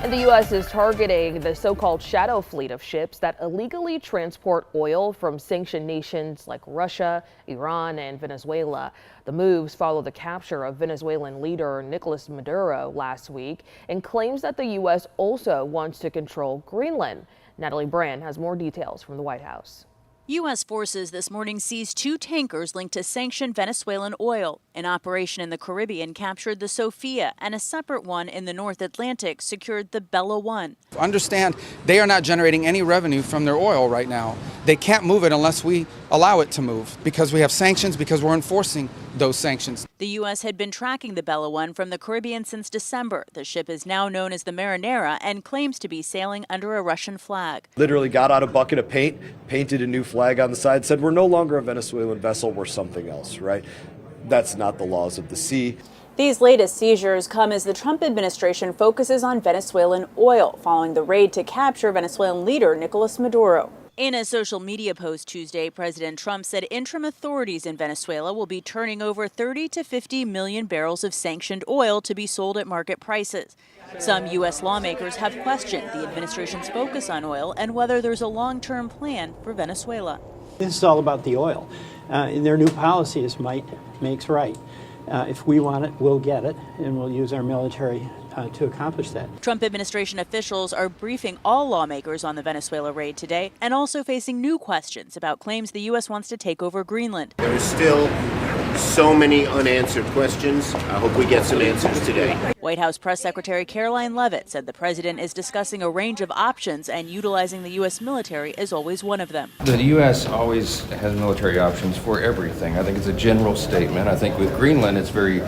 And the U.S. is targeting the so-called shadow fleet of ships that illegally transport oil from sanctioned nations like Russia, Iran, and Venezuela. The moves follow the capture of Venezuelan leader Nicolás Maduro last week and claims that the U.S. also wants to control Greenland. Natalie Brand has more details from the White House. U.S. forces this morning seized 2 tankers linked to sanctioned Venezuelan oil. An operation in the Caribbean captured the Sophia, and a separate one in the North Atlantic secured the Bella 1. Understand, they are not generating any revenue from their oil right now. They can't move it unless we allow it to move, because we have sanctions, because we're enforcing those sanctions. The U.S. had been tracking the Bella 1 from the Caribbean since December. The ship is now known as the Marinera and claims to be sailing under a Russian flag. Literally got out a bucket of paint, painted a new flag on the side, said we're no longer a Venezuelan vessel, we're something else, right? That's not the laws of the sea. These latest seizures come as the Trump administration focuses on Venezuelan oil following the raid to capture Venezuelan leader Nicolás Maduro. In a social media post Tuesday, President Trump said interim authorities in Venezuela will be turning over 30 to 50 million barrels of sanctioned oil to be sold at market prices. Some U.S. lawmakers have questioned the administration's focus on oil and whether there's a long-term plan for Venezuela. This is all about the oil. And their new policy is might makes right. If we want it, we'll get it, and we'll use our military to accomplish that. Trump administration officials are briefing all lawmakers on the Venezuela raid today and also facing new questions about claims the U.S. wants to take over Greenland. There is still so many unanswered questions. I hope we get some answers today. White House Press Secretary Caroline Leavitt said the president is discussing a range of options and utilizing the U.S. military is always one of them. The U.S. always has military options for everything. I think it's a general statement. I think with Greenland, it's very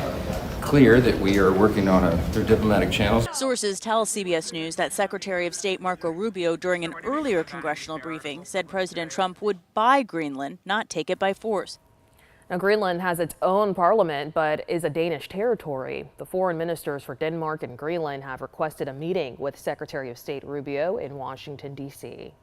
clear that we are working on through diplomatic channels. Sources tell CBS News that Secretary of State Marco Rubio, during an earlier congressional briefing, said President Trump would buy Greenland, not take it by force. Now, Greenland has its own parliament, but is a Danish territory. The foreign ministers for Denmark and Greenland have requested a meeting with Secretary of State Rubio in Washington, D.C.